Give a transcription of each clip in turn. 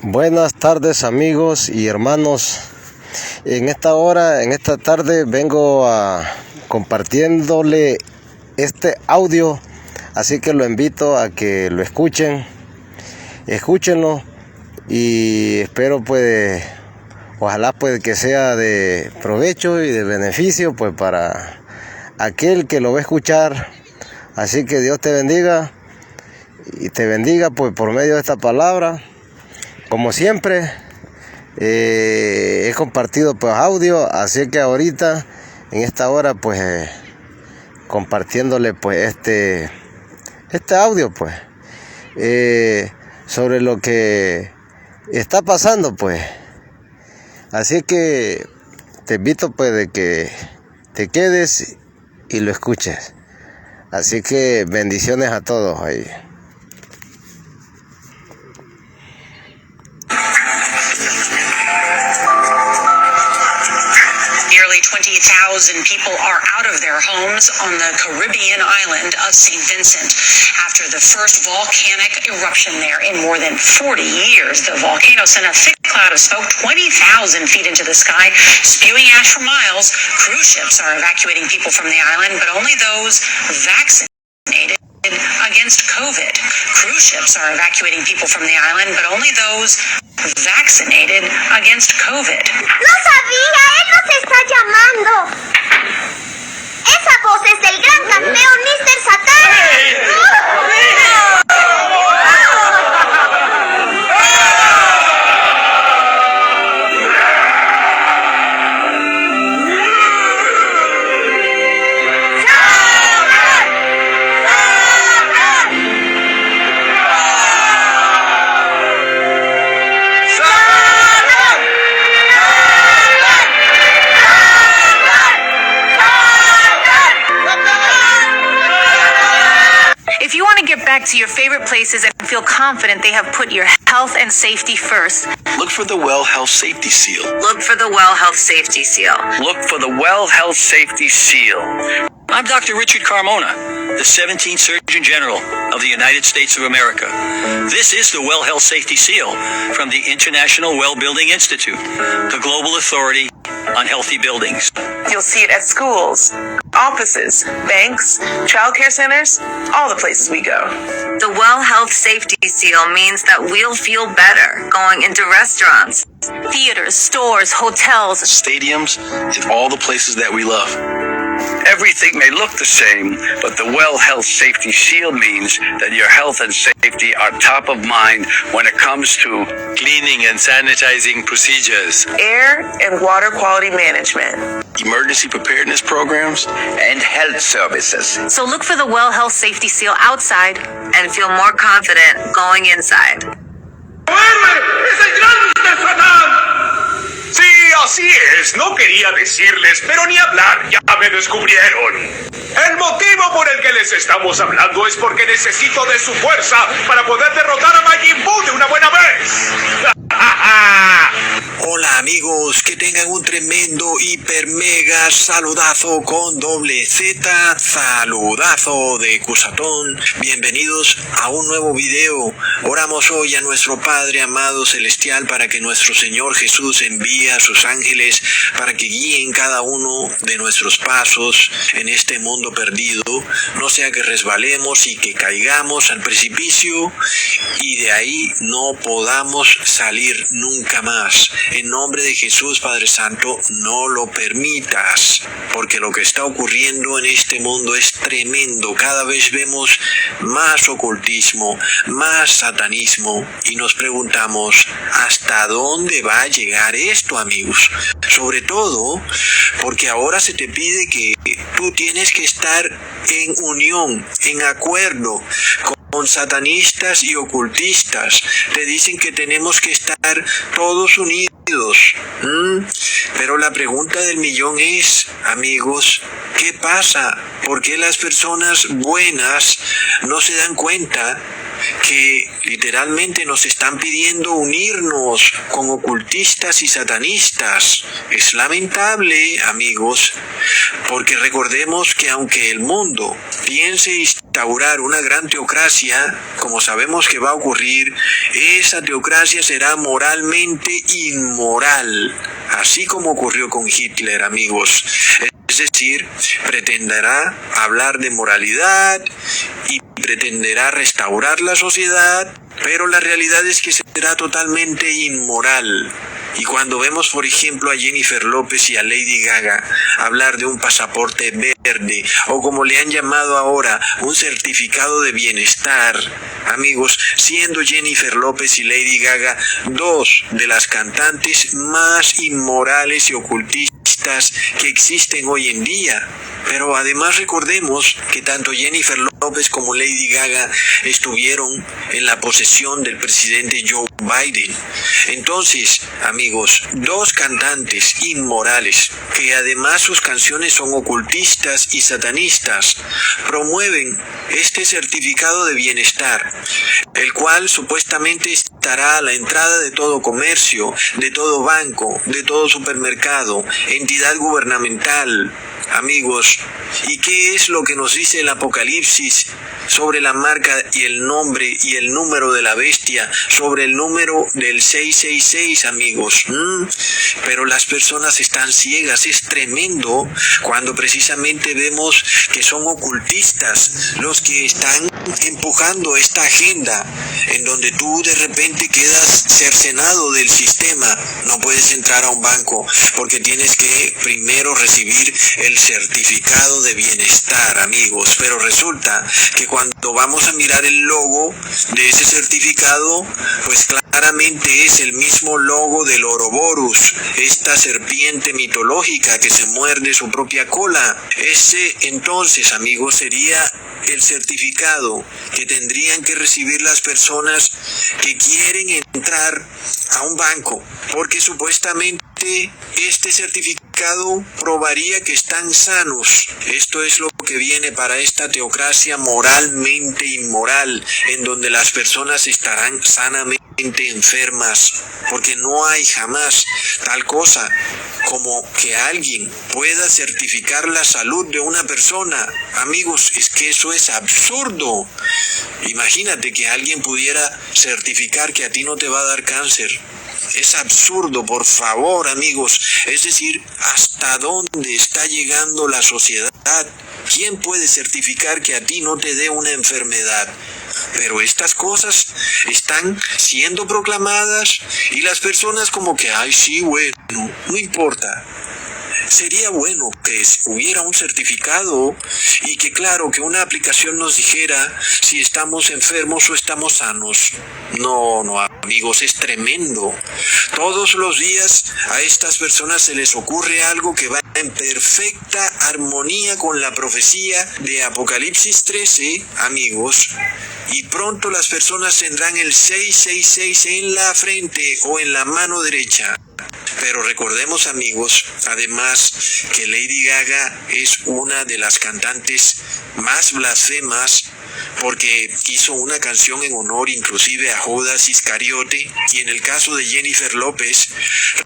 Buenas tardes amigos y hermanos. En esta tarde vengo compartiéndole este audio, así que lo invito a que lo escúchenlo y espero ojalá que sea de provecho y de beneficio para aquel que lo va a escuchar. Así que Dios te bendiga y te bendiga por medio de esta palabra. Como siempre, he compartido audio, así que ahorita, en esta hora, compartiéndole este audio, sobre lo que está pasando, Así que te invito, de que te quedes y lo escuches. Así que bendiciones a todos ahí. Nearly 20,000 people are out of their homes on the Caribbean island of St. Vincent after the first volcanic eruption there in more than 40 years. The volcano sent a thick cloud of smoke 20,000 feet into the sky, spewing ash for miles. Cruise ships are evacuating people from the island, but only those vaccinated against COVID. Cruise ships are evacuating people from the island, but only those vaccinated against COVID. ¡Lo sabía! ¡Él nos está llamando! Esa voz es del gran campeón Mr. Satan. If you want to get back to your favorite places and feel confident they have put your health and safety first, look for the Well Health Safety Seal. look for the Well Health Safety Seal. Look for the Well Health Safety Seal. I'm Dr. Richard Carmona, the 17th Surgeon General of the United States of America. This is the Well Health Safety Seal from the International Well Building Institute, the global authority on healthy buildings. You'll see it at schools, offices, banks, childcare centers, all the places we go. The Well Health Safety Seal means that we'll feel better going into restaurants, Theaters, stores, hotels, Stadiums, and all the places that we love. Everything may look the same, but the Well Health Safety Seal means that your health and safety are top of mind when it comes to cleaning and sanitizing procedures, Air and water quality management. emergency preparedness programs, and health services. So look for the Well Health Safety Seal outside. and feel more confident going inside. ¡Es el gran Mr. Satan! Sí, así es. No quería decirles, pero ni hablar, ya me descubrieron. El motivo por el que les estamos hablando es porque necesito de su fuerza para poder derrotar a Majin Buu de una buena vez. Hola amigos, que tengan un tremendo hiper mega saludazo con doble Z, saludazo de Cusatón. Bienvenidos a un nuevo video. Oramos hoy a nuestro Padre amado celestial para que nuestro Señor Jesús envíe a sus ángeles para que guíen cada uno de nuestros pasos en este mundo perdido, no sea que resbalemos y que caigamos al precipicio y de ahí no podamos salir nunca más. En nombre de Jesús, Padre Santo, no lo permitas, porque lo que está ocurriendo en este mundo es tremendo. Cada vez vemos más ocultismo, más satanismo, y nos preguntamos, ¿hasta dónde va a llegar esto, amigos? Sobre todo, porque ahora se te pide que tú tienes que estar en unión, en acuerdo con satanistas y ocultistas. Te dicen que tenemos que estar todos unidos. Pero la pregunta del millón es, amigos, ¿qué pasa? ¿Por qué las personas buenas no se dan cuenta que literalmente nos están pidiendo unirnos con ocultistas y satanistas. Es lamentable, amigos, porque recordemos que aunque el mundo piense instaurar una gran teocracia, como sabemos que va a ocurrir, esa teocracia será moralmente inmoral, así como ocurrió con Hitler, amigos. Es decir, pretenderá hablar de moralidad y pretenderá restaurar la sociedad, pero la realidad es que será totalmente inmoral. Y cuando vemos, por ejemplo, a Jennifer López y a Lady Gaga hablar de un pasaporte verde, o como le han llamado ahora, un certificado de bienestar, amigos, siendo Jennifer López y Lady Gaga dos de las cantantes más inmorales y ocultistas que existen hoy en día. Pero además recordemos que tanto Jennifer López como Lady Gaga estuvieron en la posesión del presidente Joe Biden. Entonces, amigos, dos cantantes inmorales, que además sus canciones son ocultistas y satanistas, promueven este certificado de bienestar, el cual supuestamente estará a la entrada de todo comercio, de todo banco, de todo supermercado, entidad gubernamental. Amigos, ¿y qué es lo que nos dice el Apocalipsis sobre la marca y el nombre y el número de la bestia, sobre el número del 666, amigos? Pero las personas están ciegas, es tremendo cuando precisamente vemos que son ocultistas los que están empujando esta agenda en donde tú de repente quedas cercenado del sistema. No puedes entrar a un banco porque tienes que primero recibir el certificado de bienestar, amigos. Pero resulta que cuando vamos a mirar el logo de ese certificado, pues claramente es el mismo logo del Ouroboros, esta serpiente mitológica que se muerde su propia cola. Ese entonces, amigos, sería el certificado que tendrían que recibir las personas que quieren entrar a un banco, porque supuestamente este certificado probaría que están sanos. Esto es lo que viene para esta teocracia moralmente inmoral, en donde las personas estarán sanamente enfermas, porque no hay jamás tal cosa como que alguien pueda certificar la salud de una persona. Amigos, es que eso es absurdo. Imagínate que alguien pudiera certificar que a ti no te va a dar cáncer. Es absurdo, por favor, amigos. Es decir, ¿hasta dónde está llegando la sociedad? ¿Quién puede certificar que a ti no te dé una enfermedad? Pero estas cosas están siendo proclamadas y las personas como que, ay, sí, bueno, no importa. Sería bueno que hubiera un certificado y que, claro, que una aplicación nos dijera si estamos enfermos o estamos sanos. No, amigos, es tremendo. Todos los días a estas personas se les ocurre algo que va en perfecta armonía con la profecía de Apocalipsis 13, amigos. Y pronto las personas tendrán el 666 en la frente o en la mano derecha. Pero recordemos, amigos, además que Lady Gaga es una de las cantantes más blasfemas, porque hizo una canción en honor inclusive a Judas Iscariote, y en el caso de Jennifer López,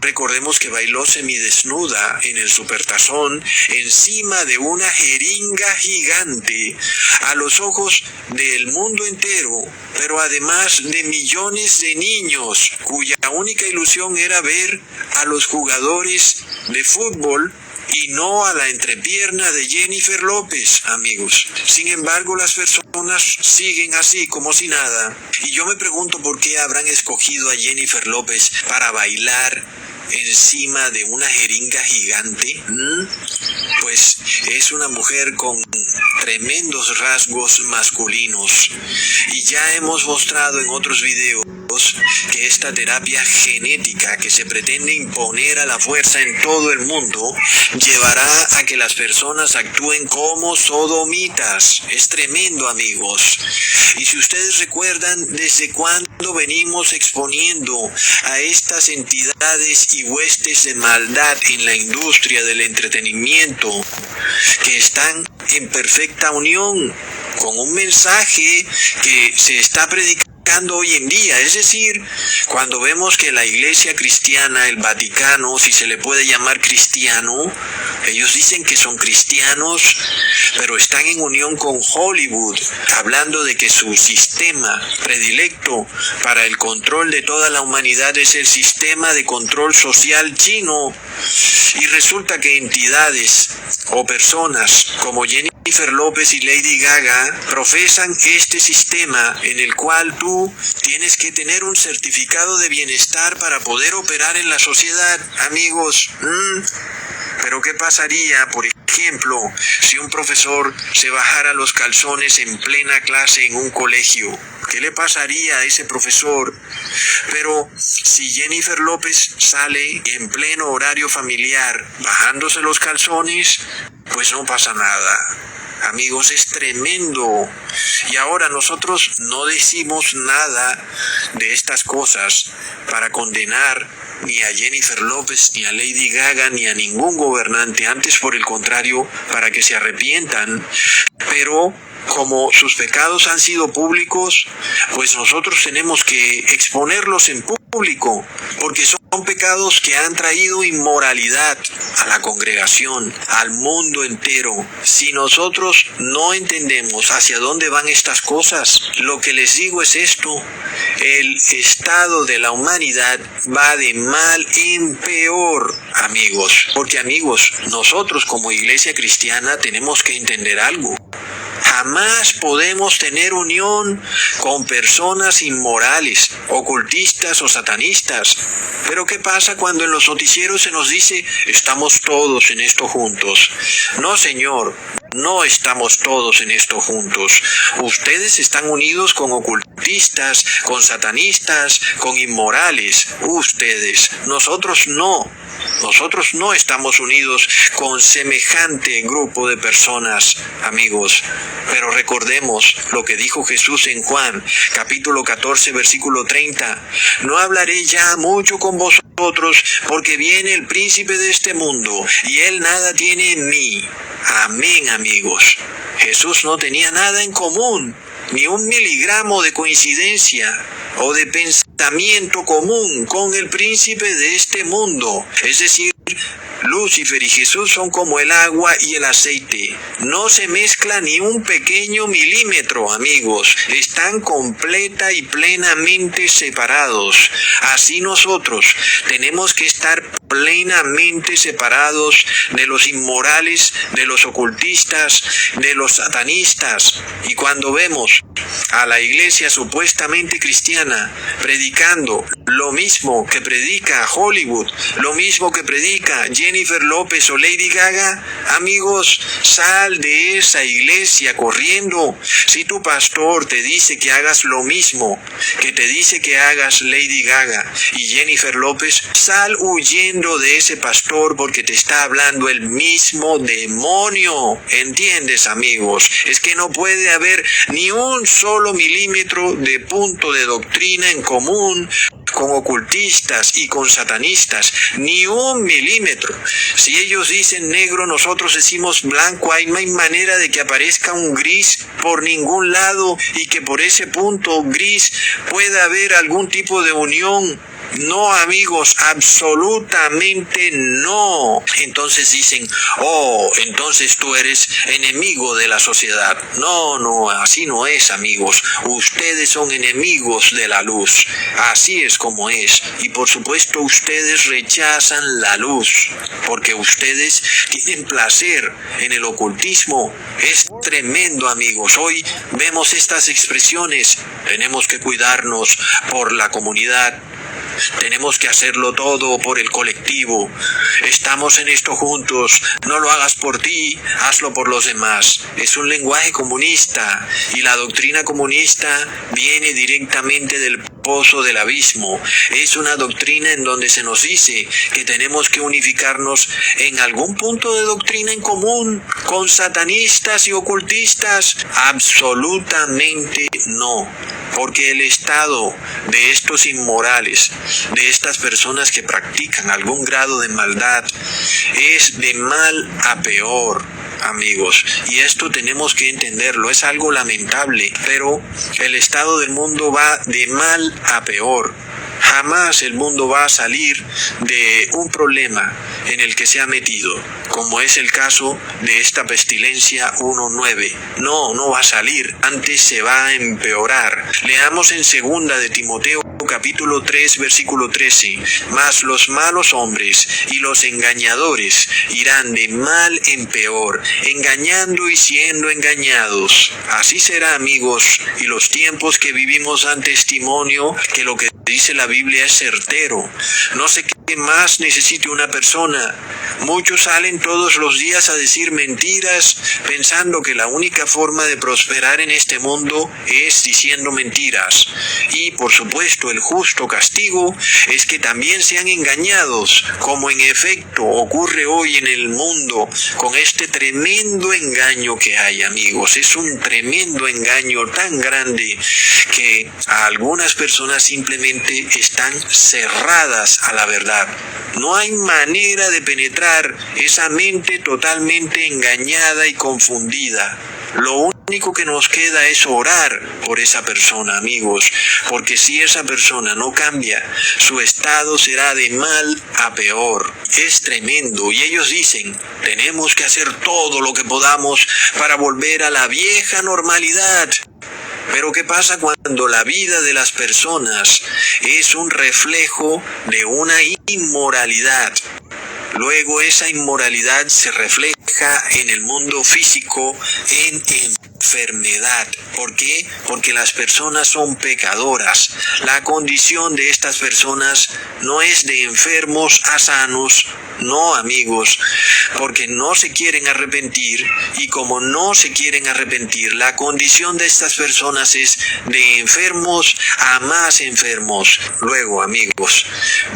recordemos que bailó semidesnuda en el Supertazón encima de una jeringa gigante a los ojos del mundo entero, pero además de millones de niños cuya única ilusión era ver a los jugadores de fútbol y no a la entrepierna de Jennifer López, amigos. Sin embargo, las personas siguen así como si nada. Y yo me pregunto por qué habrán escogido a Jennifer López para bailar encima de una jeringa gigante. Pues es una mujer con tremendos rasgos masculinos. Y ya hemos mostrado en otros videos que esta terapia genética que se pretende imponer a la fuerza en todo el mundo llevará a que las personas actúen como sodomitas. Es tremendo, amigos. Y si ustedes recuerdan desde cuándo venimos exponiendo a estas entidades y huestes de maldad en la industria del entretenimiento que están en perfecta unión con un mensaje que se está predicando hoy en día. Es decir, cuando vemos que la Iglesia cristiana, el Vaticano, si se le puede llamar cristiano, ellos dicen que son cristianos, pero están en unión con Hollywood, hablando de que su sistema predilecto para el control de toda la humanidad es el sistema de control social chino. Y resulta que entidades o personas como Jennifer López y Lady Gaga profesan este sistema en el cual tú tienes que tener un certificado de bienestar para poder operar en la sociedad, amigos. Pero ¿qué pasaría, por ejemplo, si un profesor se bajara los calzones en plena clase en un colegio? ¿Qué le pasaría a ese profesor? Pero si Jennifer López sale en pleno horario familiar bajándose los calzones, pues no pasa nada. Amigos, es tremendo. Y ahora nosotros no decimos nada de estas cosas para condenar ni a Jennifer López, ni a Lady Gaga, ni a ningún gobernante. Antes, por el contrario, para que se arrepientan. Pero como sus pecados han sido públicos, pues nosotros tenemos que exponerlos en público, porque son pecados que han traído inmoralidad a la congregación, al mundo entero. Si nosotros no entendemos hacia dónde van estas cosas, lo que les digo es esto: el estado de la humanidad va de mal en peor, amigos. Porque, amigos, nosotros como iglesia cristiana tenemos que entender algo. Jamás podemos tener unión con personas inmorales, ocultistas o satanistas. Pero ¿qué pasa cuando en los noticieros se nos dice estamos todos en esto juntos? No, señor, no estamos todos en esto juntos. Ustedes están unidos con ocultistas, con satanistas, con inmorales. Ustedes, nosotros no. Nosotros no estamos unidos con semejante grupo de personas, amigos. Pero recordemos lo que dijo Jesús en Juan, capítulo 14, versículo 30. No hablaré ya mucho con vosotros, porque viene el príncipe de este mundo, y él nada tiene en mí. Amén, amigos. Jesús no tenía nada en común, ni un miligramo de coincidencia o de pensamiento común con el príncipe de este mundo. Es decir, Lucifer y Jesús son como el agua y el aceite. No se mezcla ni un pequeño milímetro, amigos. Están completa y plenamente separados. Así nosotros tenemos que estar plenamente separados de los inmorales, de los ocultistas, de los satanistas. Y cuando vemos a la iglesia supuestamente cristiana predicando lo mismo que predica Hollywood, lo mismo que predica Jennifer López o Lady Gaga, amigos, sal de esa iglesia corriendo. Si tu pastor te dice que hagas lo mismo que te dice que hagas Lady Gaga y Jennifer López, sal huyendo de ese pastor, porque te está hablando el mismo demonio. ¿Entiendes, amigos? Es que no puede haber ni un solo milímetro de punto de doctrina en común con ocultistas y con satanistas, ni un milímetro. Si ellos dicen negro, nosotros decimos blanco. No hay manera de que aparezca un gris por ningún lado y que por ese punto gris pueda haber algún tipo de unión. No, amigos, absolutamente no. Entonces dicen, entonces tú eres enemigo de la sociedad. No, así no es, amigos. Ustedes son enemigos de la luz. Así es como es. Y por supuesto ustedes rechazan la luz, porque ustedes tienen placer en el ocultismo. Es tremendo, amigos. Hoy vemos estas expresiones. Tenemos que cuidarnos por la comunidad. Tenemos que hacerlo todo por el colectivo. Estamos en esto juntos. No lo hagas por ti, hazlo por los demás. Es un lenguaje comunista, y la doctrina comunista viene directamente del pozo del abismo. Es una doctrina en donde se nos dice que tenemos que unificarnos en algún punto de doctrina en común con satanistas y ocultistas. Absolutamente no. Porque el estado de estos inmorales, de estas personas que practican algún grado de maldad, es de mal a peor. amigos. Y esto tenemos que entenderlo. Es algo lamentable, pero el estado del mundo va de mal a peor. Jamás el mundo va a salir de un problema en el que se ha metido, como es el caso de esta pestilencia 1.9. No va a salir, antes se va a empeorar. Leamos en 2 de Timoteo capítulo 3 versículo 13. Mas los malos hombres y los engañadores irán de mal en peor, engañando y siendo engañados. Así será, amigos, y los tiempos que vivimos dan testimonio que lo que dice la Biblia es certero. No sé qué más necesite una persona. Muchos salen todos los días a decir mentiras, pensando que la única forma de prosperar en este mundo es diciendo mentiras. Y por supuesto, el justo castigo es que también sean engañados, como en efecto ocurre hoy en el mundo con este tremendo engaño que hay, amigos. Es un tremendo engaño tan grande que a algunas personas simplemente están cerradas a la verdad. No hay manera de penetrar esa mente totalmente engañada y confundida. Lo único que nos queda es orar por esa persona, amigos, porque si esa persona no cambia, su estado será de mal a peor. Es tremendo, y ellos dicen, tenemos que hacer todo lo que podamos para volver a la vieja normalidad. Pero ¿qué pasa cuando la vida de las personas es un reflejo de una inmoralidad? Luego esa inmoralidad se refleja en el mundo físico en enfermedad. ¿Por qué? Porque las personas son pecadoras. La condición de estas personas no es de enfermos a sanos. No, amigos, porque no se quieren arrepentir, y como no se quieren arrepentir, la condición de estas personas es de enfermos a más enfermos. Luego, amigos,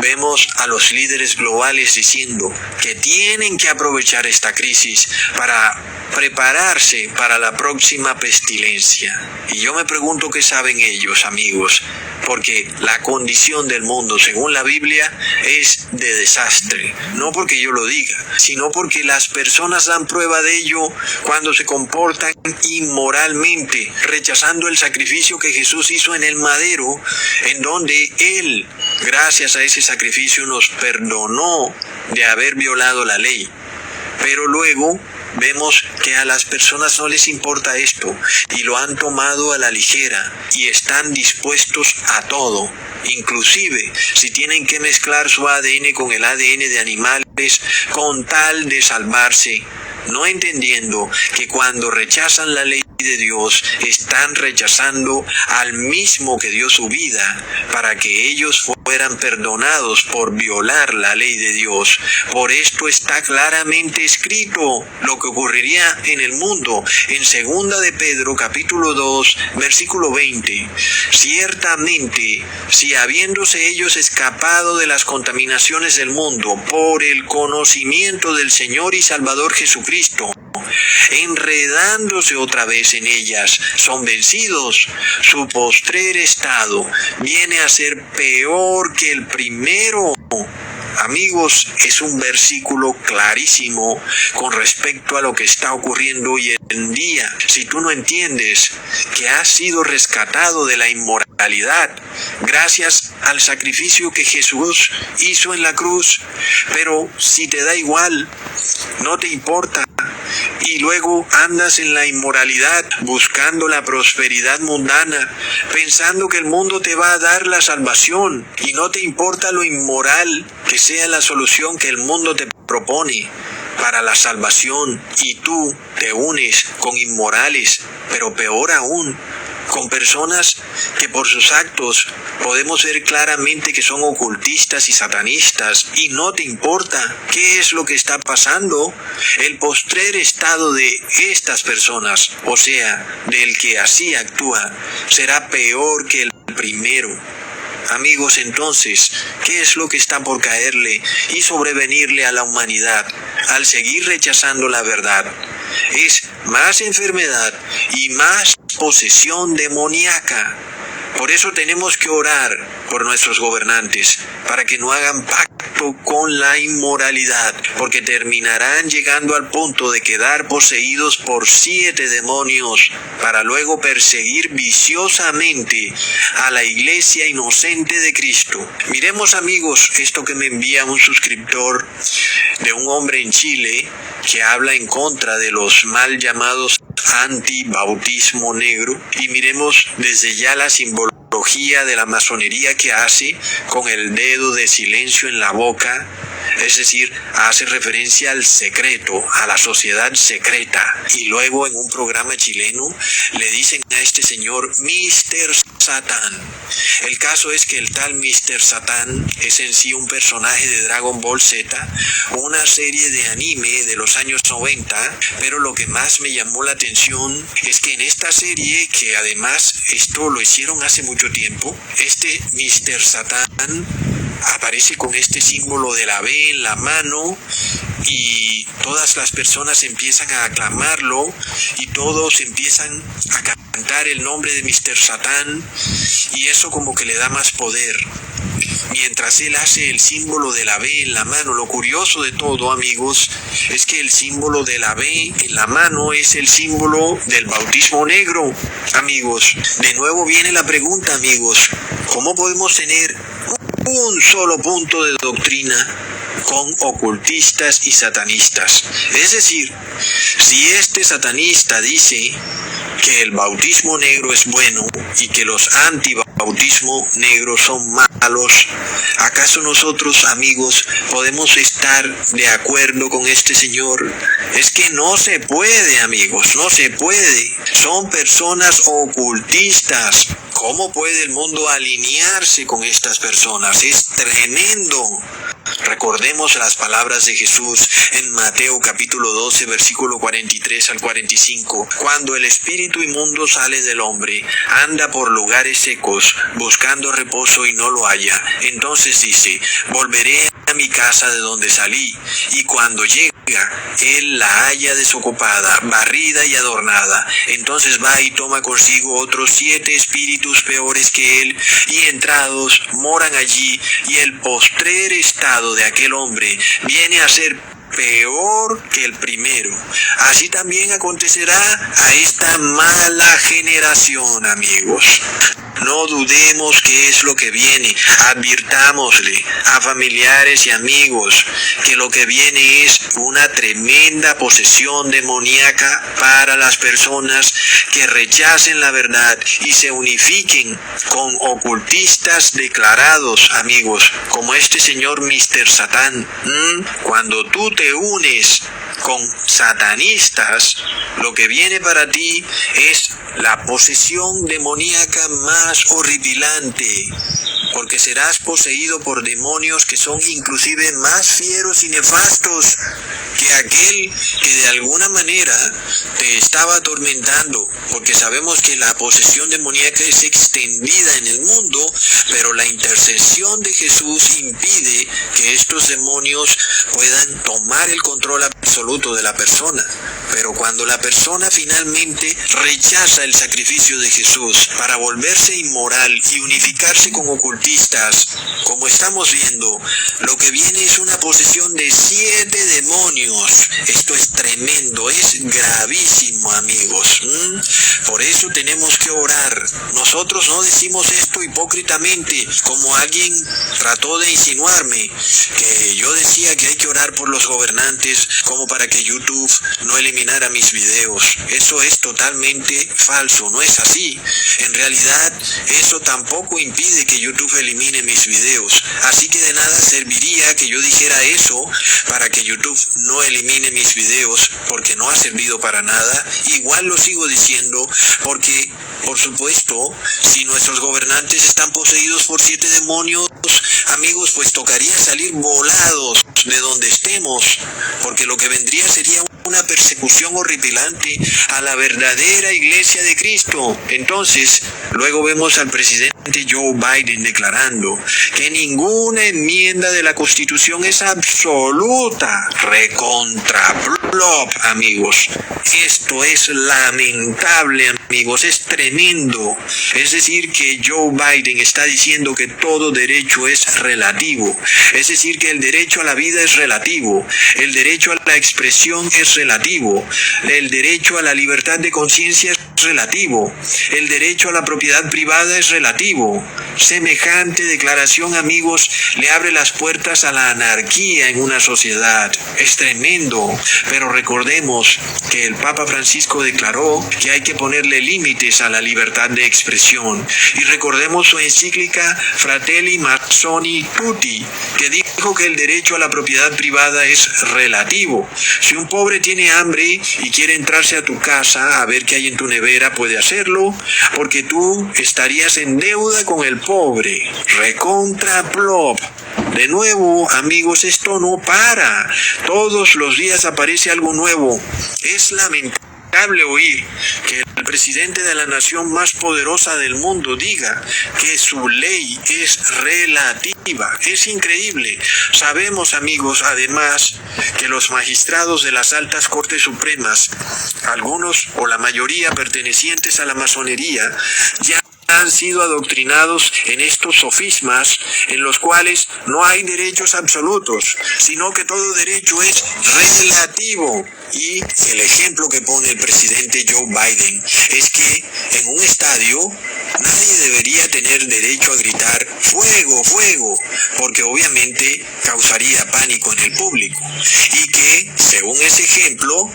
vemos a los líderes globales diciendo que tienen que aprovechar esta crisis para prepararse para la próxima pestilencia. Y yo me pregunto qué saben ellos, amigos, porque la condición del mundo, según la Biblia, es de desastre. No porque yo lo diga, sino porque las personas dan prueba de ello cuando se comportan inmoralmente, rechazando el sacrificio que Jesús hizo en el madero, en donde Él, gracias a ese sacrificio, nos perdonó de haber violado la ley. Pero luego vemos que a las personas no les importa esto y lo han tomado a la ligera y están dispuestos a todo, inclusive si tienen que mezclar su ADN con el ADN de animales con tal de salvarse, no entendiendo que cuando rechazan la ley de Dios están rechazando al mismo que dio su vida para que ellos fueran perdonados por violar la ley de Dios. Por esto está claramente escrito lo que ocurriría en el mundo en 2 de Pedro capítulo 2 versículo 20. Ciertamente, si habiéndose ellos escapado de las contaminaciones del mundo por el conocimiento del Señor y Salvador Jesucristo, enredándose otra vez en ellas, son vencidos, su postrer estado viene a ser peor que el primero. Amigos, es un versículo clarísimo con respecto a lo que está ocurriendo hoy en día. Si tú no entiendes que has sido rescatado de la inmoralidad gracias al sacrificio que Jesús hizo en la cruz, pero si te da igual, no te importa, y luego andas en la inmoralidad buscando la prosperidad mundana, pensando que el mundo te va a dar la salvación, y no te importa lo inmoral que sea la solución que el mundo te propone para la salvación, y tú te unes con inmorales, pero peor aún, con personas que por sus actos podemos ver claramente que son ocultistas y satanistas, y no te importa qué es lo que está pasando. El postrer estado de estas personas, o sea, del que así actúa, será peor que el primero. Amigos, entonces, ¿qué es lo que está por caerle y sobrevenirle a la humanidad al seguir rechazando la verdad? Es más enfermedad y más posesión demoníaca. Por eso tenemos que orar por nuestros gobernantes, para que no hagan pacto con la inmoralidad, porque terminarán llegando al punto de quedar poseídos por 7 demonios, para luego perseguir viciosamente a la iglesia inocente de Cristo. Miremos, amigos, esto que me envía un suscriptor de un hombre en Chile que habla en contra de los mal llamados antibautismo negro, y miremos desde ya la simbología de la masonería que hace con el dedo de silencio en la boca, es decir, hace referencia al secreto, a la sociedad secreta. Y luego en un programa chileno le dicen a este señor Mr. Satán. El caso es que el tal Mr. Satán es en sí un personaje de Dragon Ball Z, una serie de anime de los años 90, pero lo que más me llamó la atención es que en esta serie, que además esto lo hicieron hace mucho tiempo, este Mr. Satán aparece con este símbolo de la B en la mano y todas las personas empiezan a aclamarlo y todos empiezan a cantar el nombre de Mr. Satán, y eso como que le da más poder. Mientras él hace el símbolo de la B en la mano, lo curioso de todo, amigos, es que el símbolo de la B en la mano es el símbolo del bautismo negro, amigos. De nuevo viene la pregunta, amigos, ¿cómo podemos tener un solo punto de doctrina con ocultistas y satanistas? Es decir, si este satanista dice que el bautismo negro es bueno y que los antibautismo negros son malos, ¿acaso nosotros, amigos, podemos estar de acuerdo con este señor? Es que no se puede, amigos, no se puede. Son personas ocultistas. ¿Cómo puede el mundo alinearse con estas personas? Es tremendo. Recordemos las palabras de Jesús en Mateo capítulo 12, versículo 43 al 45. Cuando el espíritu inmundo sale del hombre, anda por lugares secos, buscando reposo y no lo halla. Entonces dice, volveré a mi casa de donde salí. Y cuando llega, él la halla desocupada, barrida y adornada. Entonces va y toma consigo otros 7 espíritus peores que él, y entrados moran allí, y el postrer estado de aquel hombre viene a ser peor que el primero. Así también acontecerá a esta mala generación, amigos. No dudemos qué es lo que viene. Advirtámosle a familiares y amigos que lo que viene es una tremenda posesión demoníaca para las personas que rechacen la verdad y se unifiquen con ocultistas declarados, amigos, como este señor Mr. Satán. Cuando tú te unes con satanistas, lo que viene para ti es la posesión demoníaca más horripilante, porque serás poseído por demonios que son inclusive más fieros y nefastos que aquel que de alguna manera te estaba atormentando, porque sabemos que la posesión demoníaca es extendida en el mundo, pero la intercesión de Jesús impide que estos demonios puedan tomar el control absoluto de la persona. Pero cuando la persona finalmente rechaza el sacrificio de Jesús para volverse inmoral y unificarse con ocultistas, como estamos viendo, lo que viene es una posesión de 7 demonios. Esto es tremendo, es gravísimo, amigos. Por eso tenemos que orar. Nosotros no decimos esto hipócritamente, como alguien trató de insinuarme, que yo decía que hay que orar por los gobernantes como para que YouTube no eliminara mis videos. Eso es totalmente falso, no es así. En realidad, eso tampoco impide que YouTube elimine mis videos. Así que de nada serviría que yo dijera eso para que YouTube no elimine mis videos, porque no ha servido para nada. Igual lo sigo diciendo, porque, por supuesto, si nuestros gobernantes están poseídos por 7 demonios, amigos, pues tocaría salir volados de donde estemos, porque lo que vendría sería una persecución horripilante a la verdadera iglesia de Cristo. Entonces, luego vemos al presidente Joe Biden declarando que ninguna enmienda de la Constitución es absoluta. Recontra plop, amigos. Esto es lamentable, amigos, es tremendo. tremendo. Es decir, que Joe Biden está diciendo que todo derecho es relativo. Es decir, que el derecho a la vida es relativo, el derecho a la expresión es relativo, el derecho a la libertad de conciencia es relativo, el derecho a la propiedad privada es relativo. Semejante declaración, amigos, le abre las puertas a la anarquía en una sociedad. Es tremendo, pero recordemos que el Papa Francisco declaró que hay que ponerle límites a la libertad de expresión. Y recordemos su encíclica Fratelli Massoni Tutti, que dijo que el derecho a la propiedad privada es relativo. Si un pobre tiene hambre y quiere entrarse a tu casa a ver qué hay en tu nevera, puede hacerlo, porque tú estarías en deuda con el pobre. Recontra plop. De nuevo, amigos, esto no para. Todos los días aparece algo nuevo. Es lamentable oír que el presidente de la nación más poderosa del mundo diga que su ley es relativa. Es increíble. Sabemos, amigos, además, que los magistrados de las altas cortes supremas, algunos o la mayoría pertenecientes a la masonería, ya han sido adoctrinados en estos sofismas en los cuales no hay derechos absolutos, sino que todo derecho es relativo. Y el ejemplo que pone el presidente Joe Biden es que en un estadio nadie debería tener derecho a gritar "fuego, fuego", porque obviamente causaría pánico en el público. Y que, según ese ejemplo,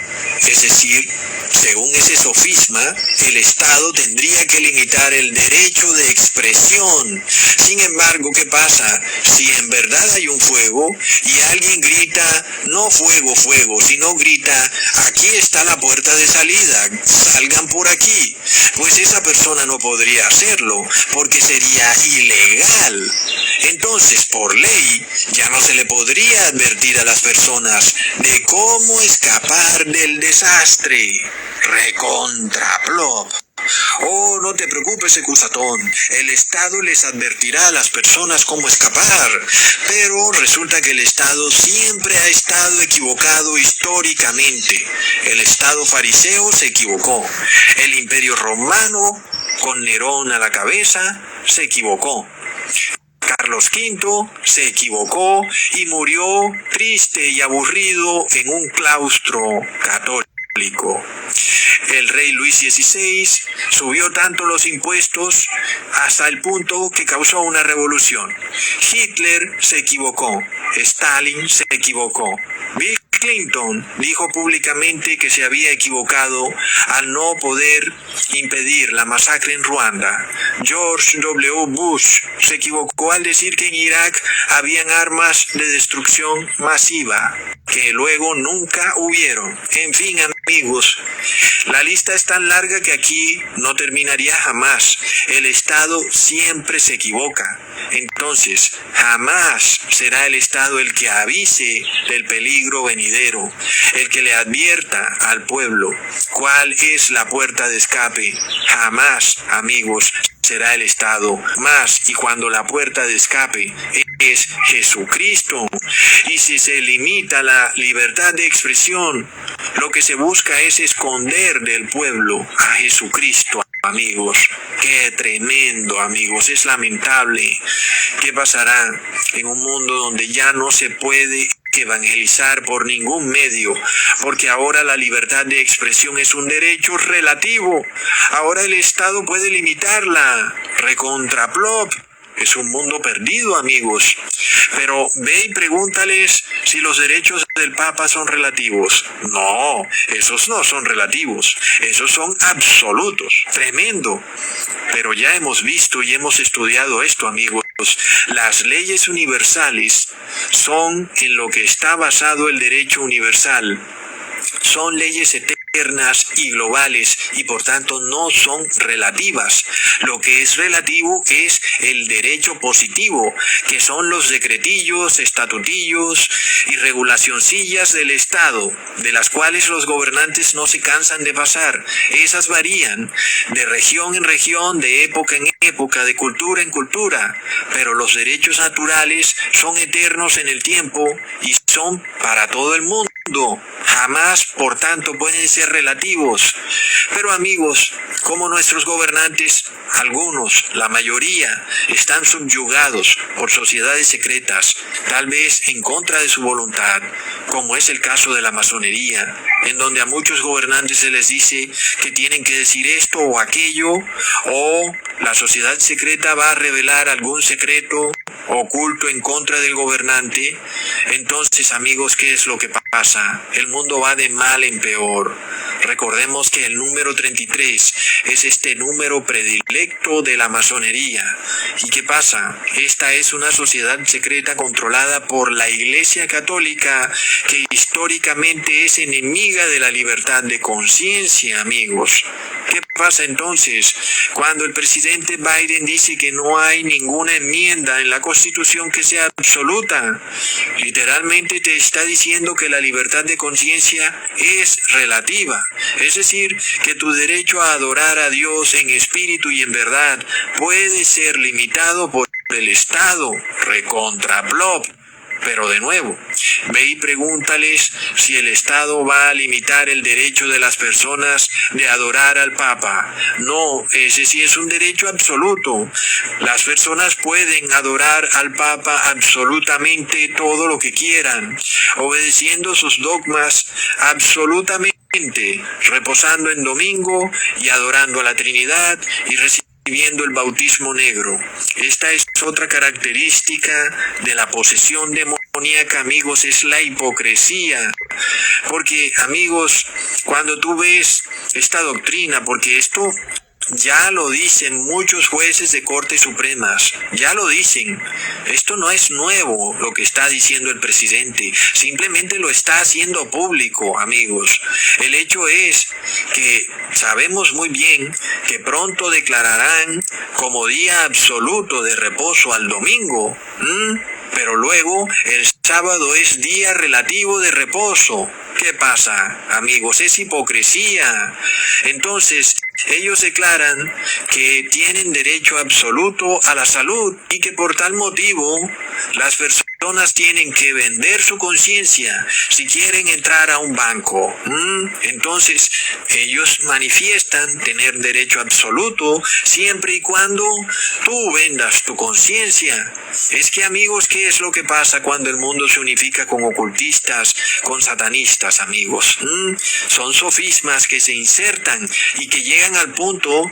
es decir, según ese sofisma, el Estado tendría que limitar el derecho de expresión. Sin embargo, ¿qué pasa si en verdad hay un fuego y alguien grita no fuego, fuego, sino grita aquí está la puerta de salida, salgan por aquí? Pues esa persona no podría hacerlo porque sería ilegal. Entonces, por ley, ya no se le podría advertir a las personas de cómo escapar del desastre. Recontraplop. Oh, no te preocupes, Ecusatón. El Estado les advertirá a las personas cómo escapar. Pero resulta que el Estado siempre ha estado equivocado históricamente. El Estado fariseo se equivocó. El Imperio Romano, con Nerón a la cabeza, se equivocó. Carlos V se equivocó y murió triste y aburrido en un claustro católico. El rey Luis XVI subió tanto los impuestos hasta el punto que causó una revolución. Hitler se equivocó, Stalin se equivocó. Bill Clinton dijo públicamente que se había equivocado al no poder impedir la masacre en Ruanda. George W. Bush se equivocó al decir que en Irak habían armas de destrucción masiva, que luego nunca hubieron. En fin, amigos, la lista es tan larga que aquí no terminaría jamás. El Estado siempre se equivoca. Entonces, jamás será el Estado el que avise del peligro venidero, el que le advierta al pueblo cuál es la puerta de escape. Jamás, amigos, será el Estado. Más, y cuando la puerta de escape es Jesucristo. Y si se limita la libertad de expresión, lo que se busca es esconder del pueblo a Jesucristo. Amigos, qué tremendo, amigos, es lamentable. ¿Qué pasará en un mundo donde ya no se puede evangelizar por ningún medio? Porque ahora la libertad de expresión es un derecho relativo. Ahora el Estado puede limitarla. Recontraplop. Es un mundo perdido, amigos. Pero ve y pregúntales si los derechos del Papa son relativos. No, esos no son relativos. Esos son absolutos. Tremendo. Pero ya hemos visto y hemos estudiado esto, amigos. Las leyes universales son en lo que está basado el derecho universal. Son leyes eternas y globales y por tanto no son relativas. Lo que es relativo es el derecho positivo, que son los decretillos, estatutillos y regulacioncillas del Estado, de las cuales los gobernantes no se cansan de pasar. Esas varían de región en región, de época en época, de cultura en cultura, pero los derechos naturales son eternos en el tiempo y son para todo el mundo. mundo. Jamás, por tanto, pueden ser relativos. Pero amigos, como nuestros gobernantes, algunos, la mayoría, están subyugados por sociedades secretas, tal vez en contra de su voluntad, como es el caso de la masonería, en donde a muchos gobernantes se les dice que tienen que decir esto o aquello, o la sociedad secreta va a revelar algún secreto oculto en contra del gobernante. Entonces, amigos, ¿qué es lo que pasa? El mundo va de mal en peor. Recordemos que el número 33 es este número predilecto de la masonería. ¿Y qué pasa? Esta es una sociedad secreta controlada por la Iglesia Católica, que históricamente es enemiga de la libertad de conciencia, amigos. ¿Qué pasa entonces cuando el presidente Biden dice que no hay ninguna enmienda en la Constitución que sea absoluta? Literalmente te está diciendo que la libertad de conciencia es relativa. Es decir, que tu derecho a adorar a Dios en espíritu y en verdad puede ser limitado por el Estado, recontra blob. Pero de nuevo, ve y pregúntales si el Estado va a limitar el derecho de las personas de adorar al Papa. No, ese sí es un derecho absoluto. Las personas pueden adorar al Papa absolutamente todo lo que quieran, obedeciendo sus dogmas absolutamente, reposando en domingo y adorando a la Trinidad y recibiendo el bautismo negro. Esta es otra característica de la posesión demoníaca, amigos, es la hipocresía. Porque, amigos, cuando tú ves esta doctrina, porque esto ya lo dicen muchos jueces de Cortes Supremas, ya lo dicen. Esto no es nuevo lo que está diciendo el presidente, simplemente lo está haciendo público, amigos. El hecho es que sabemos muy bien que pronto declararán como día absoluto de reposo al domingo, pero luego el sábado es día relativo de reposo. ¿Qué pasa, amigos? Es hipocresía. Entonces, ellos declaran que tienen derecho absoluto a la salud y que por tal motivo las personas tienen que vender su conciencia si quieren entrar a un banco. Entonces, ellos manifiestan tener derecho absoluto siempre y cuando tú vendas tu conciencia. Es que, amigos, ¿qué es lo que pasa cuando el mundo se unifica con ocultistas, con satanistas, amigos? Son sofismas que se insertan y que llegan al punto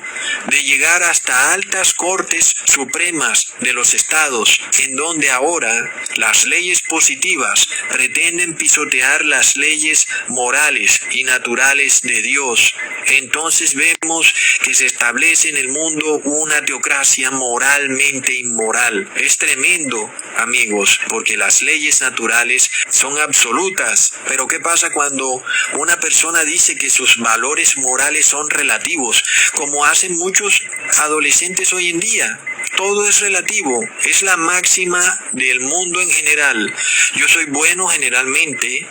de llegar hasta altas cortes supremas de los estados, en donde ahora las leyes positivas pretenden pisotear las leyes morales y naturales de Dios. Entonces vemos que se establece en el mundo una teocracia moralmente inmoral. Es tremendo, amigos, porque las leyes naturales son absolutas. Pero ¿qué pasa cuando una persona dice que sus valores morales son relativos, como hacen muchos adolescentes hoy en día? Todo es relativo, es la máxima del mundo en general. Yo soy bueno generalmente,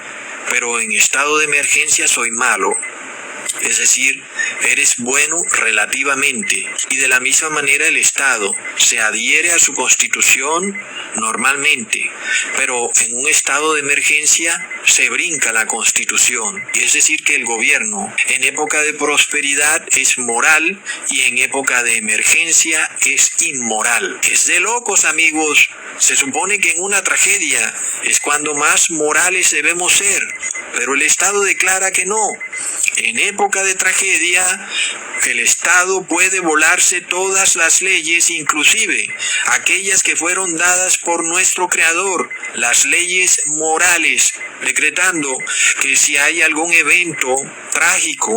pero en estado de emergencia soy malo. Es decir, eres bueno relativamente. Y de la misma manera el Estado se adhiere a su constitución normalmente, pero en un estado de emergencia se brinca la constitución. Es decir, que el gobierno en época de prosperidad es moral y en época de emergencia es inmoral. Es de locos, amigos. Se supone que en una tragedia es cuando más morales debemos ser, pero el Estado declara que no. En época de tragedia, el Estado puede volarse todas las leyes, inclusive aquellas que fueron dadas por nuestro Creador, las leyes morales, decretando que si hay algún evento trágico,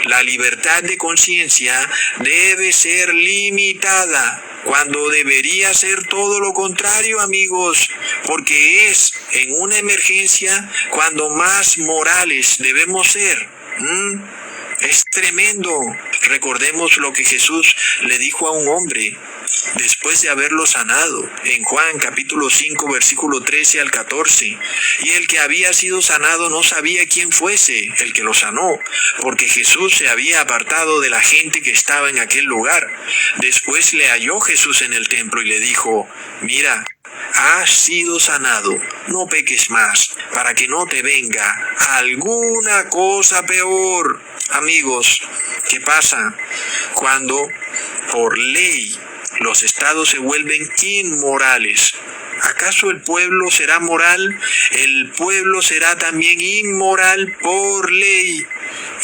la libertad de conciencia debe ser limitada, cuando debería ser todo lo contrario, amigos, porque es en una emergencia cuando más morales debemos ser. Es tremendo. Recordemos lo que Jesús le dijo a un hombre después de haberlo sanado en Juan capítulo 5 versículo 13 al 14. Y el que había sido sanado no sabía quién fuese el que lo sanó, porque Jesús se había apartado de la gente que estaba en aquel lugar. Después le halló Jesús en el templo y le dijo: mira, has sido sanado, no peques más, para que no te venga alguna cosa peor. Amigos, ¿qué pasa cuando por ley los estados se vuelven inmorales? ¿Acaso el pueblo será moral? El pueblo será también inmoral por ley.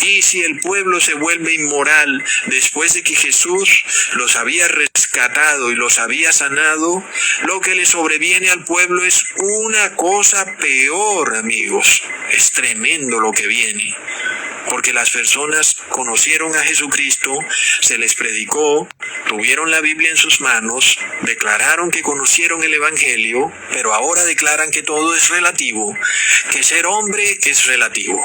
Y si el pueblo se vuelve inmoral después de que Jesús los había rescatado y los había sanado, lo que le sobreviene al pueblo es una cosa peor, amigos. Es tremendo lo que viene. Porque las personas conocieron a Jesucristo, se les predicó, tuvieron la Biblia en sus manos, declararon que conocieron el Evangelio, pero ahora declaran que todo es relativo, que ser hombre es relativo,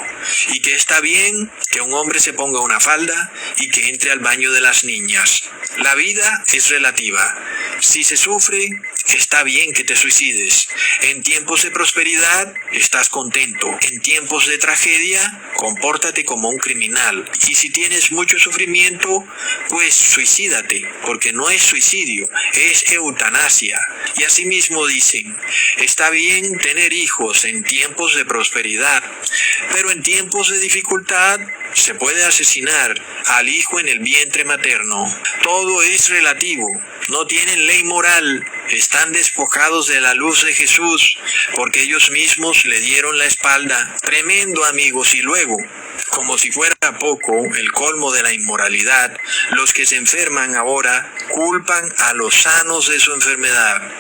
y que está bien que un hombre se ponga una falda y que entre al baño de las niñas. La vida es relativa. Si se sufre, está bien que te suicides. En tiempos de prosperidad, estás contento. En tiempos de tragedia, compórtate como un criminal. Y si tienes mucho sufrimiento, pues suicídate, porque no es suicidio, es eutanasia. Y asimismo dicen, está bien tener hijos en tiempos de prosperidad, pero en tiempos de dificultad se puede asesinar al hijo en el vientre materno. Todo es relativo. No tienen ley moral, están despojados de la luz de Jesús, porque ellos mismos le dieron la espalda. Tremendo, amigos. Y luego, como si fuera poco, el colmo de la inmoralidad, los que se enferman ahora culpan a los sanos de su enfermedad.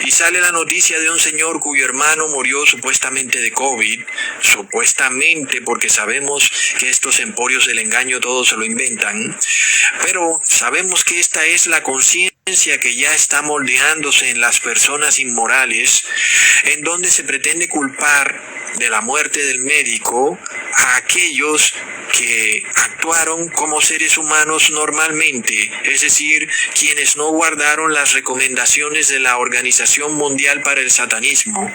Y sale la noticia de un señor cuyo hermano murió supuestamente de COVID, supuestamente, porque sabemos que estos emporios del engaño todos se lo inventan, pero sabemos que esta es la conciencia que ya está moldeándose en las personas inmorales, en donde se pretende culpar de la muerte del médico a aquellos que actuaron como seres humanos normalmente, es decir, quienes no guardaron las recomendaciones de la Organización Mundial para el Satanismo.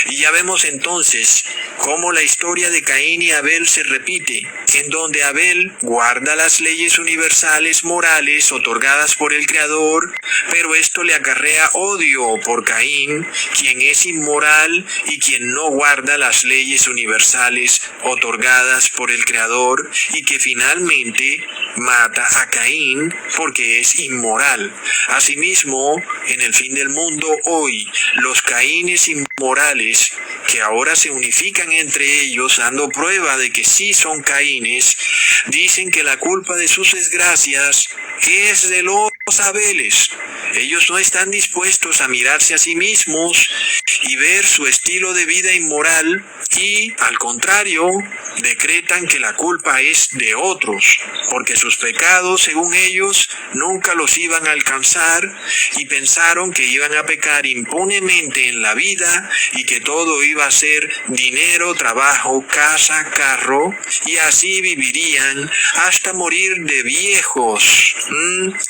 Y ya vemos entonces cómo la historia de Caín y Abel se repite, en donde Abel guarda las leyes universales morales otorgadas por el Creador, pero esto le acarrea odio por Caín, quien es inmoral y quien no guarda las leyes universales otorgadas por el Creador, y que finalmente mata a Caín porque es inmoral. Asimismo, en el fin del mundo hoy, los Caínes inmorales, que ahora se unifican entre ellos dando prueba de que sí son Caínes, dicen que la culpa de sus desgracias es de los Abeles. Ellos no están dispuestos a mirarse a sí mismos y ver su estilo de vida inmoral, y al contrario, decretan que la culpa es de otros, porque sus pecados, según ellos, nunca los iban a alcanzar, y pensaron que iban a pecar impunemente en la vida y que todo iba a ser dinero, trabajo, casa, carro, y así vivirían hasta morir de viejos.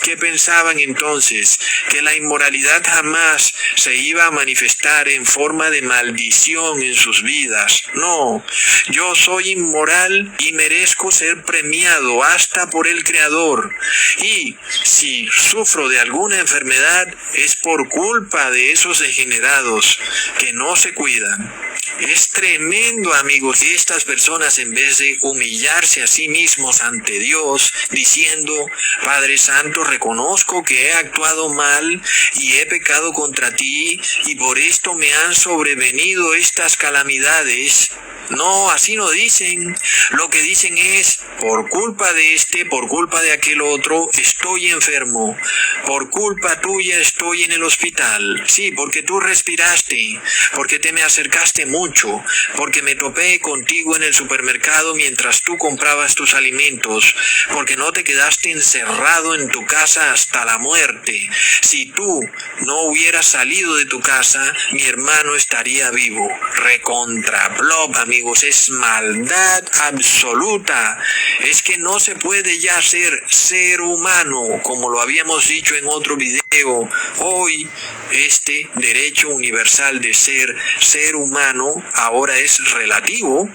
¿Qué pensaban entonces? Que la inmoralidad jamás se iba a manifestar en forma de maldición en sus vidas. No, yo soy inmoral y merezco ser premiado hasta por el Creador. Y si sufro de alguna enfermedad es por culpa de esos degenerados que no se cuidan. Es tremendo, amigos, que estas personas, en vez de humillarse a sí mismos ante Dios, diciendo, Padre Santo, reconozco que he actuado mal y he pecado contra ti, y por esto me han sobrevenido estas calamidades. No, así no dicen. Lo que dicen es, por culpa de este, por culpa de aquel otro, estoy enfermo. Por culpa tuya estoy en el hospital. Sí, porque tú respiraste, porque te me acercaste mucho, porque me topé contigo en el supermercado mientras tú comprabas tus alimentos, porque no te quedaste encerrado en tu casa hasta la muerte. Si tú no hubieras salido de tu casa, mi hermano estaría vivo. Recontra blob, amigos, es maldad absoluta. Es que no se puede ya ser humano, como lo habíamos dicho en otro video. Hoy, este derecho universal de ser humano ahora es relativo,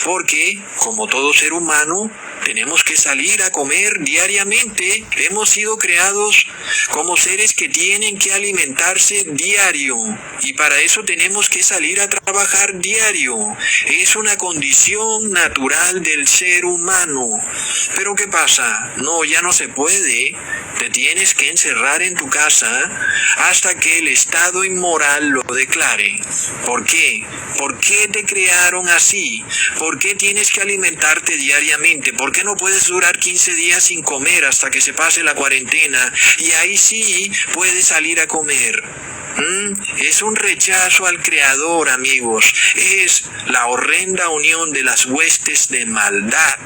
porque como todo ser humano tenemos que salir a comer diariamente. Hemos sido creados como seres que tienen que alimentarse diario, y para eso tenemos que salir a trabajar diario. Es una condición natural del ser humano. Pero ¿qué pasa? No, ya no se puede. Te tienes que encerrar en tu casa hasta que el estado inmoral lo declare. ¿Por qué? ¿Por qué te crearon así? ¿Por qué tienes que alimentarte diariamente? ¿Por qué no puedes durar 15 días sin comer hasta que se pase la cuarentena y ahí sí puedes salir a comer? Es un rechazo al Creador, amigos. Es la horrenda unión de las huestes de maldad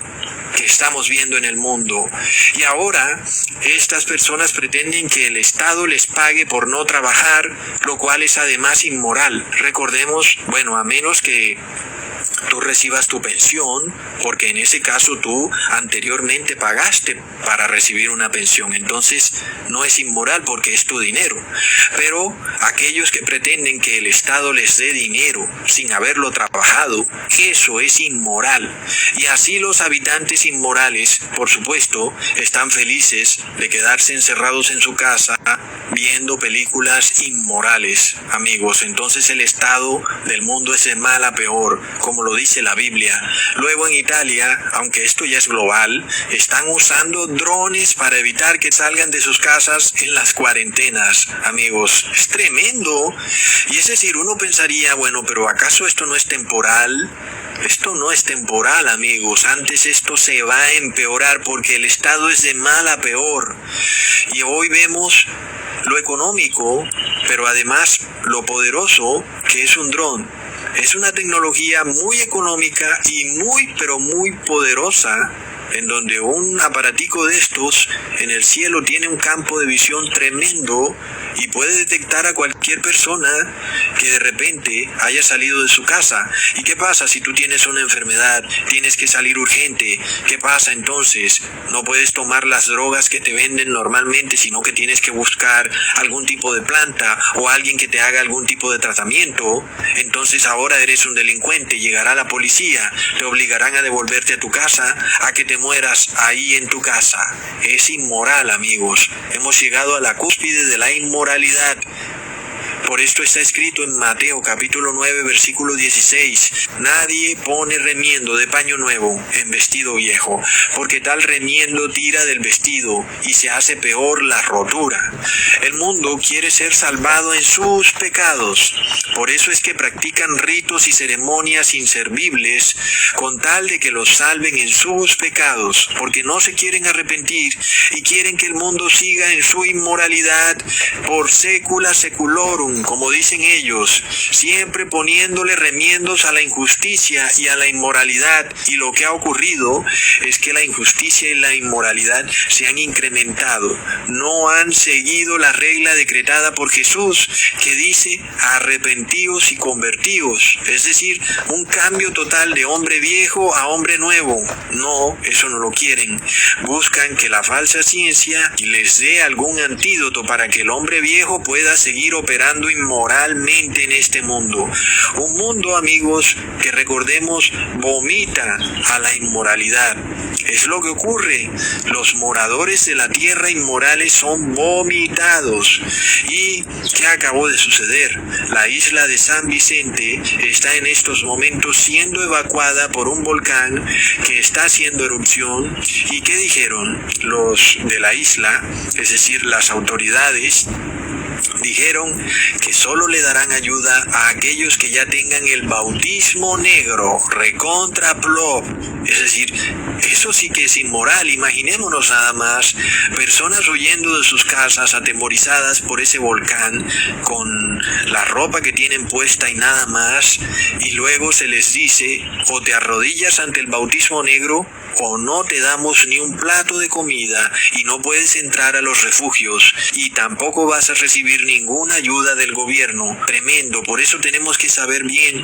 que estamos viendo en el mundo. Y ahora estas personas pretenden que el Estado les pague por no trabajar, lo cual es además inmoral. Recordemos, bueno, a menos que tú recibas tu pensión, porque en ese caso tú anteriormente pagaste para recibir una pensión, entonces no es inmoral porque es tu dinero. Pero aquellos que pretenden que el Estado les dé dinero sin haberlo trabajado, eso es inmoral. Y así los habitantes inmorales, por supuesto, están felices de quedarse encerrados en su casa viendo películas inmorales, amigos. Entonces el estado del mundo es de mal a peor, como lo dice la Biblia. Luego en Italia, aunque esto ya es global, están usando drones para evitar que salgan de sus casas en las cuarentenas, amigos. Es tremendo. Y es decir, uno pensaría, bueno, pero ¿acaso esto no es temporal? Esto no es temporal, amigos. Antes esto se va a empeorar porque el estado es de mal a peor. Y hoy vemos lo económico, pero además lo poderoso que es un dron. Es una tecnología muy económica y pero muy poderosa, en donde un aparatico de estos en el cielo tiene un campo de visión tremendo y puede detectar a cualquier persona que de repente haya salido de su casa. ¿Y qué pasa si tú tienes una enfermedad, tienes que salir urgente? ¿Qué pasa entonces? No puedes tomar las drogas que te venden normalmente, sino que tienes que buscar algún tipo de planta o alguien que te haga algún tipo de tratamiento. Entonces ahora eres un delincuente, llegará la policía, te obligarán a devolverte a tu casa, a que te mueras ahí en tu casa. Es inmoral, amigos. Hemos llegado a la cúspide de la inmoralidad. Por esto está escrito en Mateo capítulo 9 versículo 16: nadie pone remiendo de paño nuevo en vestido viejo, porque tal remiendo tira del vestido y se hace peor la rotura. El mundo quiere ser salvado en sus pecados. Por eso es que practican ritos y ceremonias inservibles con tal de que los salven en sus pecados, porque no se quieren arrepentir y quieren que el mundo siga en su inmoralidad por secula seculorum, como dicen ellos, siempre poniéndole remiendos a la injusticia y a la inmoralidad. Y lo que ha ocurrido es que la injusticia y la inmoralidad se han incrementado. No han seguido la regla decretada por Jesús, que dice: arrepentíos y convertíos, es decir, un cambio total de hombre viejo a hombre nuevo. No, eso no lo quieren. Buscan que la falsa ciencia les dé algún antídoto para que el hombre viejo pueda seguir operando inmoralmente en este mundo. Un mundo, amigos, que recordemos vomita a la inmoralidad. Es lo que ocurre. Los moradores de la tierra inmorales son vomitados. ¿Y qué acabó de suceder? La isla de San Vicente está en estos momentos siendo evacuada por un volcán que está haciendo erupción. ¿Y qué dijeron los de la isla? Es decir, las autoridades dijeron que solo le darán ayuda a aquellos que ya tengan el bautismo negro, recontra plop. Es decir, eso sí que es inmoral. Imaginémonos nada más, personas huyendo de sus casas atemorizadas por ese volcán, con la ropa que tienen puesta y nada más, y luego se les dice: o te arrodillas ante el bautismo negro o no te damos ni un plato de comida y no puedes entrar a los refugios y tampoco vas a recibir ninguna ayuda del gobierno. Tremendo. Por eso tenemos que saber bien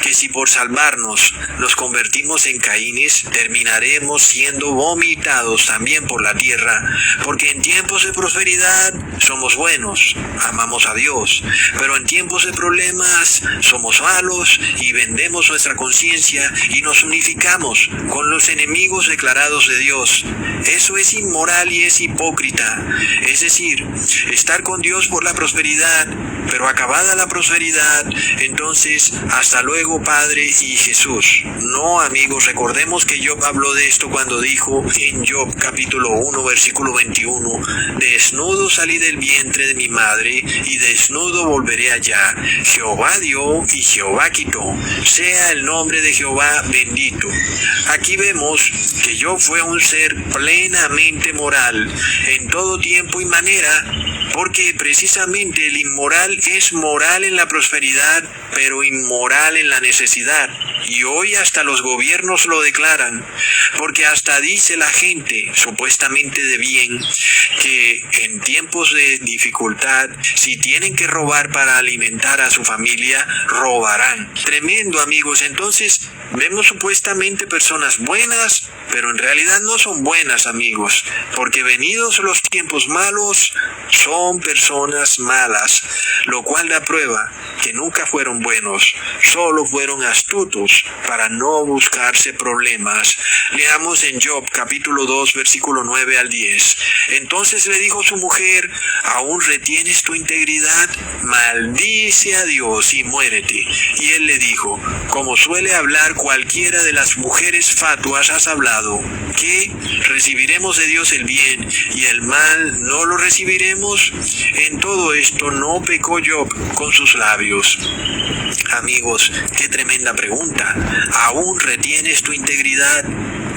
que si por salvarnos nos convertimos en Caínes, terminaremos siendo vomitados también por la tierra, porque en tiempos de prosperidad somos buenos, amamos a Dios, pero en tiempos tiempos de problemas somos malos y vendemos nuestra conciencia y nos unificamos con los enemigos declarados de Dios. Eso es inmoral y es hipócrita. Es decir, estar con Dios por la prosperidad, pero acabada la prosperidad, entonces hasta luego Padre y Jesús. No, amigos, recordemos que Job habló de esto cuando dijo en Job capítulo 1 versículo 21: desnudo salí del vientre de mi madre y desnudo volveré allá. Jehová dio y Jehová quitó. Sea el nombre de Jehová bendito. Aquí vemos que Job fue un ser plenamente moral en todo tiempo y manera, porque precisamente el inmoral es moral en la prosperidad, pero inmoral en la necesidad. Y hoy hasta los gobiernos lo declaran, porque hasta dice la gente, supuestamente de bien, que en tiempos de dificultad, si tienen que robar para alimentar a su familia, robarán. Tremendo, amigos. Entonces, vemos supuestamente personas buenas, pero en realidad no son buenas, amigos, porque venidos los tiempos malos, son personas malas, lo cual da prueba que nunca fueron buenos, solo fueron astutos para no buscarse problemas. Leamos en Job capítulo 2 versículo 9 al 10. Entonces le dijo su mujer: ¿aún retienes tu integridad? Maldice a Dios y muérete. Y él le dijo: como suele hablar cualquiera de las mujeres fatuas, has hablado. ¿Qué? ¿Recibiremos de Dios el bien y el mal no lo recibiremos? En todo esto no pecó Job con sus labios. Amigos, qué tremenda pregunta. ¿Aún retienes tu integridad?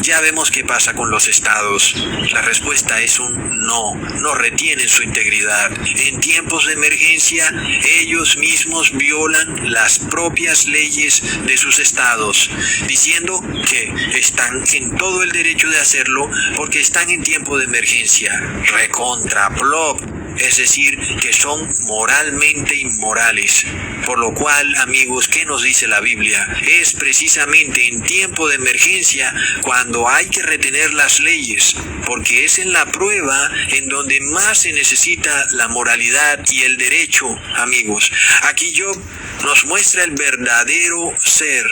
Ya vemos qué pasa con los estados. La respuesta es un no, no retienen su integridad. En tiempos de emergencia, ellos mismos violan las propias leyes de sus estados, diciendo que están en todo el derecho de hacerlo porque están en tiempo de emergencia. Recontra plop. Es decir, que son moralmente inmorales. Por lo cual, amigos, ¿qué nos dice la Biblia? Es precisamente en tiempo de emergencia cuando hay que retener las leyes, porque es en la prueba en donde más se necesita la moralidad y el derecho, amigos. Aquí Job nos muestra el verdadero ser,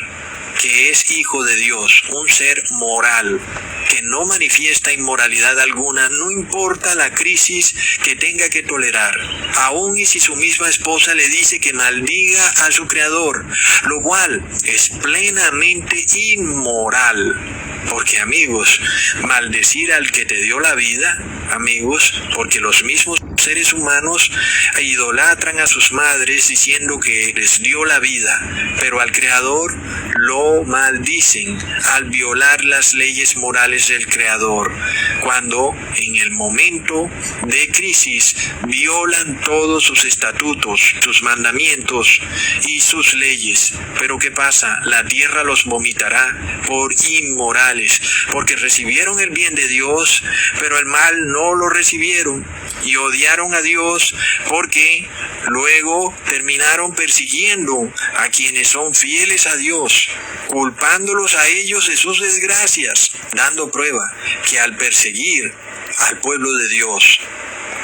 que es hijo de Dios, un ser moral, que no manifiesta inmoralidad alguna, no importa la crisis que tenga que tolerar, aun y si su misma esposa le dice que maldiga a su creador, lo cual es plenamente inmoral. Porque, amigos, maldecir al que te dio la vida, amigos, porque los mismos seres humanos idolatran a sus madres diciendo que les dio la vida, pero al Creador lo maldicen al violar las leyes morales del Creador, cuando en el momento de crisis violan todos sus estatutos, sus mandamientos y sus leyes. Pero ¿qué pasa? La tierra los vomitará por inmorales, porque recibieron el bien de Dios, pero el mal no lo recibieron y odiaron a Dios, porque luego terminaron persiguiendo a quienes son fieles a Dios, culpándolos a ellos de sus desgracias, dando prueba que al perseguir al pueblo de Dios,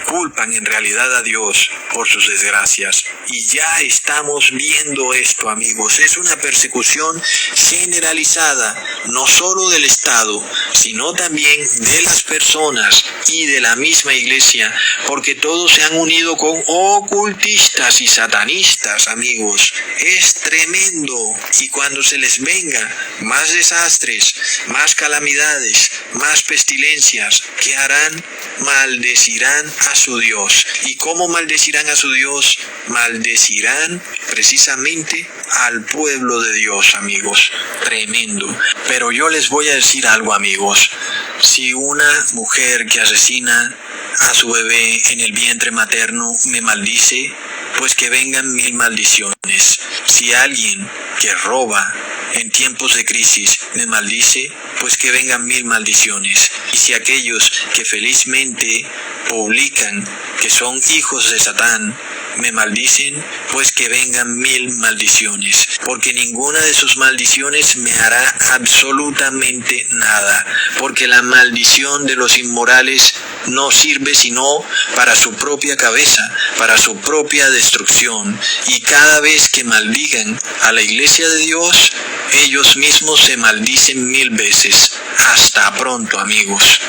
culpan en realidad a Dios por sus desgracias. Y ya estamos viendo esto, amigos. Es una persecución generalizada, no solo del Estado, sino también de las personas y de la misma iglesia, porque todos se han unido con ocultistas y satanistas, amigos. Es tremendo. Y cuando se les venga más desastres, más calamidades, más pestilencias, ¿qué harán? Maldecirán a su Dios. ¿Y cómo maldecirán a su Dios? Maldecirán precisamente al pueblo de Dios, amigos. Tremendo. Pero yo les voy a decir algo, amigos. Si una mujer que asesina a su bebé en el vientre materno me maldice, pues que vengan 1000 maldiciones. Si alguien que roba en tiempos de crisis me maldice, pues que vengan 1000 maldiciones. Y si aquellos que felizmente publican que son hijos de Satán me maldicen, pues que vengan 1000 maldiciones, porque ninguna de sus maldiciones me hará absolutamente nada, porque la maldición de los inmorales no sirve sino para su propia cabeza, para su propia destrucción. Y cada vez que maldigan a la iglesia de Dios, ellos mismos se maldicen 1000 veces. Hasta pronto, amigos.